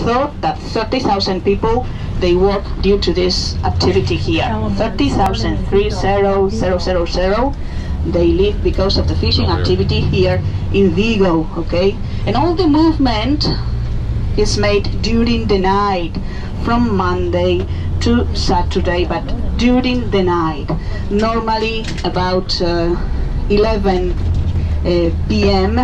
thought that 30,000 people, they work due to this activity here. 30,000, 30,000, they live because of the fishing activity here in Vigo, okay? And all the movement is made during the night, from Monday to Saturday, but during the night. Normally about 11 p.m.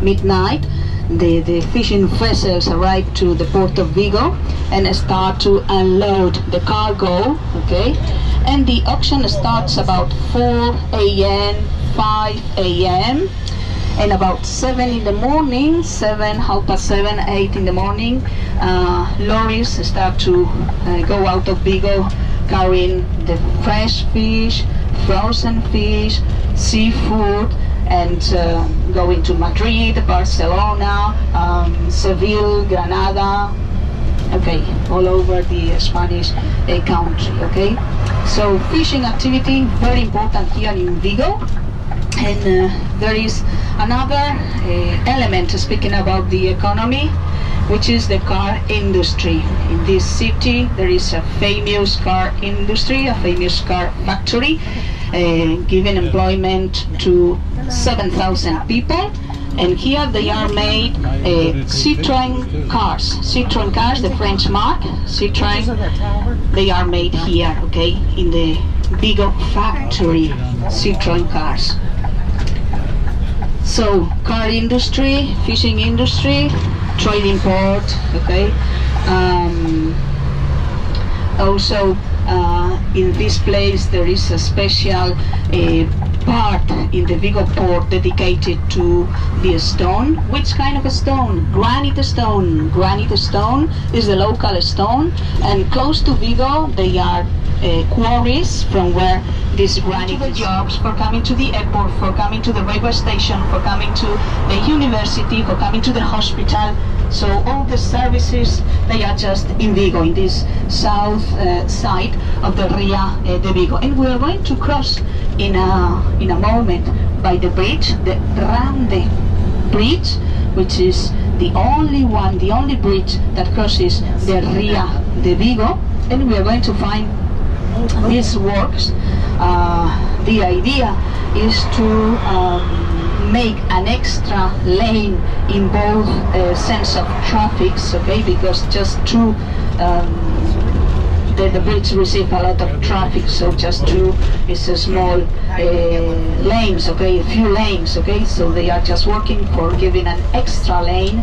midnight, the fishing vessels arrive to the port of Vigo and start to unload the cargo, okay? And the auction starts about 4 a.m., 5 a.m., and about 7 in the morning, 7:30, 8 in the morning, lorries start to go out of Vigo carrying the fresh fish, frozen fish, seafood, and going to Madrid, Barcelona, Seville, Granada, okay, all over the Spanish country, okay? So fishing activity, very important here in Vigo. And there is another element, speaking about the economy, which is the car industry. In this city there is a famous car industry, a famous car factory, giving employment to 7,000 people. And here they are made Citroën cars. Citroën cars, the French mark, Citroën, they are made here, okay, in the Vigo factory, Citroën cars. So, car industry, fishing industry, trading port, okay. Also, in this place there is a special part in the Vigo port dedicated to the stone. Which kind of a stone? Granite stone. Granite stone is the local stone, and close to Vigo they are quarries from where these granite jobs, for coming to the airport, for coming to the railway station, for coming to the university, for coming to the hospital. So all the services, they are just in Vigo, in this south side of the Ria de Vigo. And we are going to cross in a moment by the bridge, the Grande Bridge, which is the only one, the only bridge that crosses the Ria de Vigo. And we are going to find these works. The idea is to make an extra lane in both sense of traffics, okay, because just two the bridge receive a lot of traffic, so just two is a small lanes, okay, a few lanes, okay, so they are just working for giving an extra lane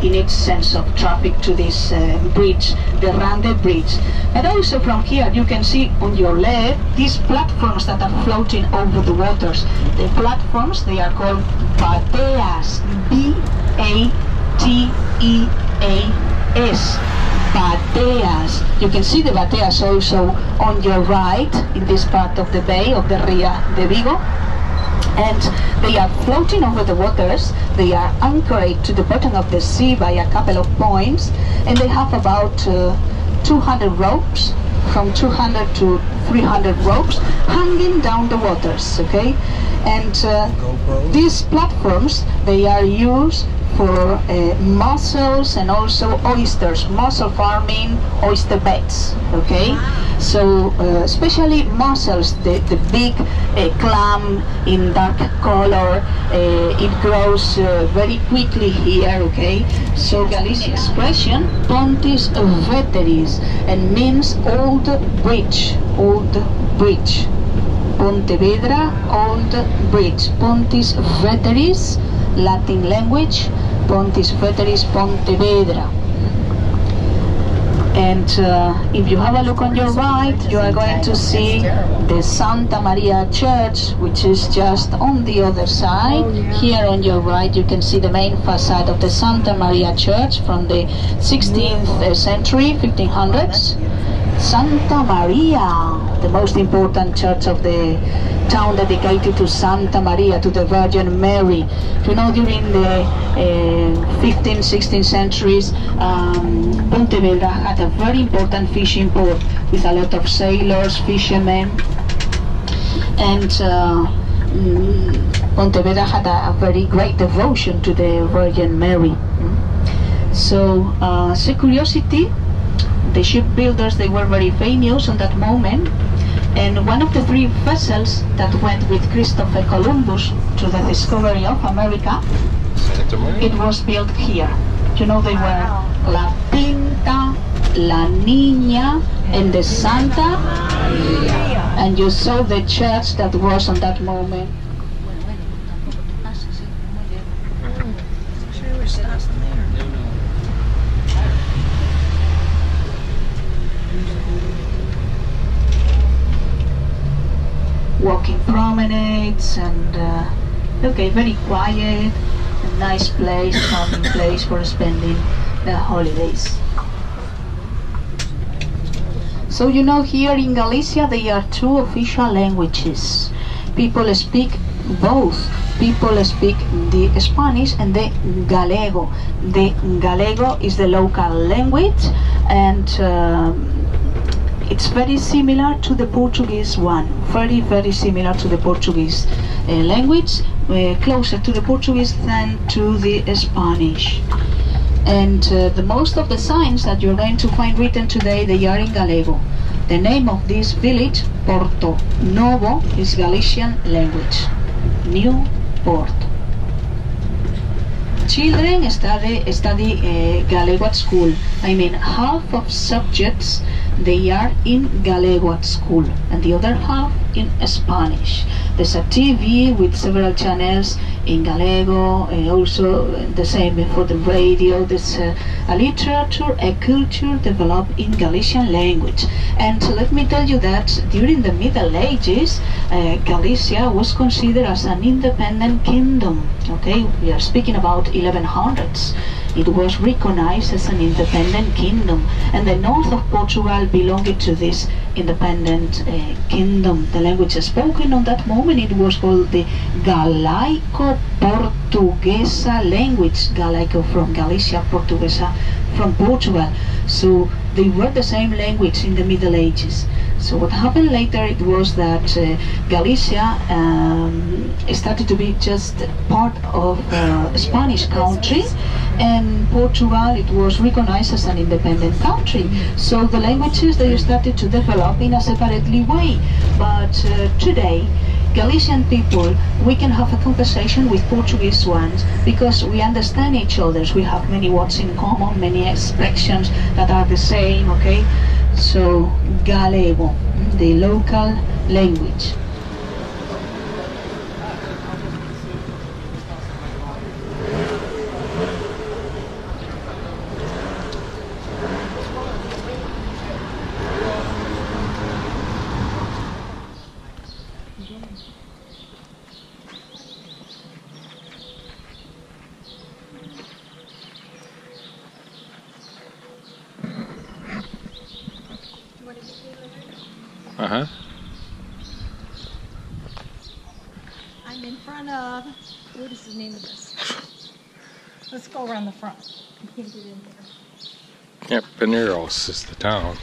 in its sense of traffic to this bridge, the Rande Bridge. And also from here you can see on your left these platforms that are floating over the waters. The platforms, they are called bateas, B-A-T-E-A-S, bateas. You can see the bateas also on your right in this part of the bay of the Ria de Vigo. And they are floating over the waters. They are anchored to the bottom of the sea by a couple of points, and they have about 200 ropes, from 200 to 300 ropes hanging down the waters, okay? And these platforms, they are used for mussels and also oysters, mussel farming, oyster beds, okay? So especially mussels, the big clam in dark color, it grows very quickly here, okay? So Galician expression, Pontis Veteris, and means old bridge, old bridge. Pontevedra, old bridge. Pontis Veteris, Latin language, Pontis Veteris, Pontevedra. And if you have a look on your right, you are going to see the Santa Maria Church, which is just on the other side. Here on your right you can see the main facade of the Santa Maria Church from the 16th century, 1500s. Santa Maria, the most important church of the town, dedicated to Santa Maria, to the Virgin Mary. You know, during the 15th, 16th centuries, Pontevedra had a very important fishing port with a lot of sailors, fishermen, and Pontevedra had a very great devotion to the Virgin Mary. So, as a curiosity, the shipbuilders, they were very famous on that moment, and one of the 3 vessels that went with Christopher Columbus to the discovery of America, it was built here. You know, they were La Pinta, La Niña, and the Santa, and you saw the church that was on that moment. Walking promenades and okay, very quiet, a nice place, calming place for spending the holidays. So you know, here in Galicia there are 2 official languages. People speak both. People speak the Spanish and the Gallego. The Gallego is the local language, and it's very similar to the Portuguese one. Very similar to the Portuguese language, closer to the Portuguese than to the Spanish. And the most of the signs that you're going to find written today, they are in Gallego. The name of this village, Porto Novo, is Galician language. New Port. Children study Gallego at school. I mean, half of subjects, they are in Gallego at school, and the other half in Spanish. There's a TV with several channels in Gallego, also the same for the radio. There's a literature, a culture developed in Galician language. And let me tell you that during the Middle Ages, Galicia was considered as an independent kingdom. Okay, we are speaking about 1100s. It was recognized as an independent kingdom, and the north of Portugal belonged to this independent kingdom. The language spoken on that moment, it was called the Galaico-Portuguesa language. Galaico from Galicia, Portuguesa from Portugal. So they were the same language in the Middle Ages. So what happened later, it was that Galicia started to be just part of Spanish country, and Portugal, it was recognized as an independent country. So the languages, they started to develop in a separately way. But today, Galician people, we can have a conversation with Portuguese ones because we understand each other. We have many words in common, many expressions that are the same, okay? So, Gallego, the local language. Uh-huh. I'm in front of, what is the name of this? Let's go around the front. I can't get in there. Yep, Pinheiros is the town.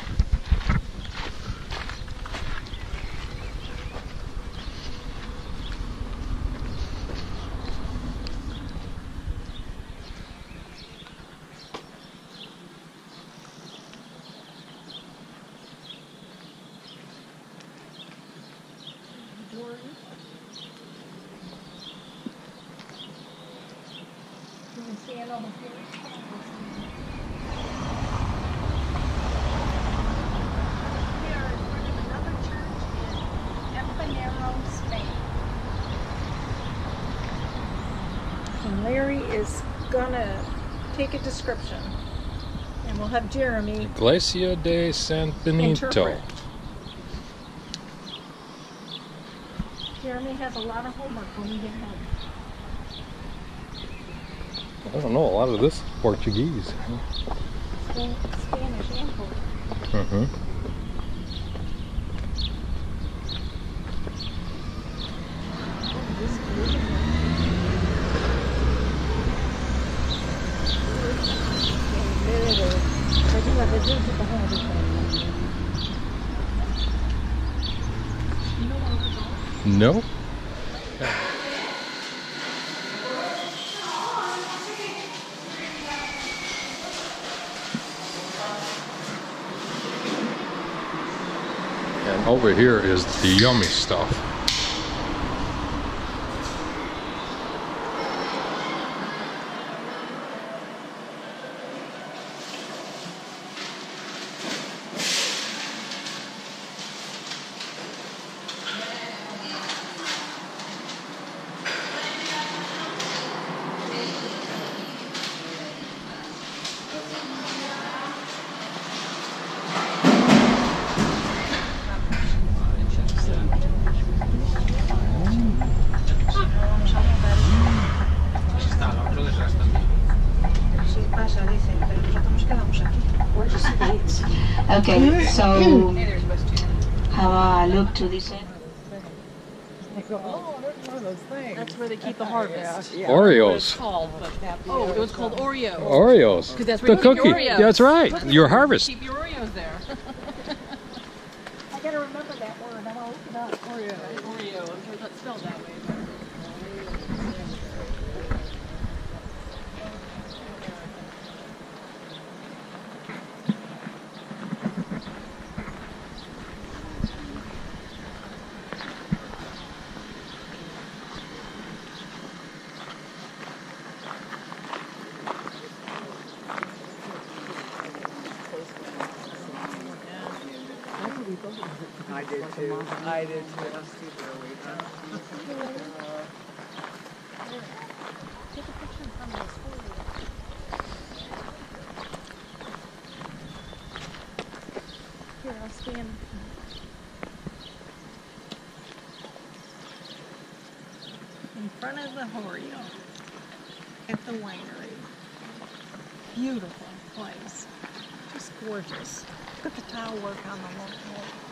And Larry is gonna take a description, and we'll have Jeremy Iglesia de San Benito. interpret. Jeremy has a lot of homework when we get home. I don't know, a lot of this is Portuguese. Spanish and Portuguese. Mm-hmm. This is beautiful. No? And over here is the yummy stuff. Okay, so have a look to this end. Oh, there's one of those things. That's where they keep the harvest. Yeah. Oreos. Oh, it was called Oreos. Oreos. 'Cause that's where The you keep cookie. your Oreos. That's right. Your harvest. Keep your Oreos there. I gotta remember that word. I'm gonna look it up. Oreo. Oreo. I'm sure that's spelled that way. I did too. I did too. Here, I'll stand. In front of the Oreo at the winery. Beautiful place. Just gorgeous. Look at the tile work on the wall.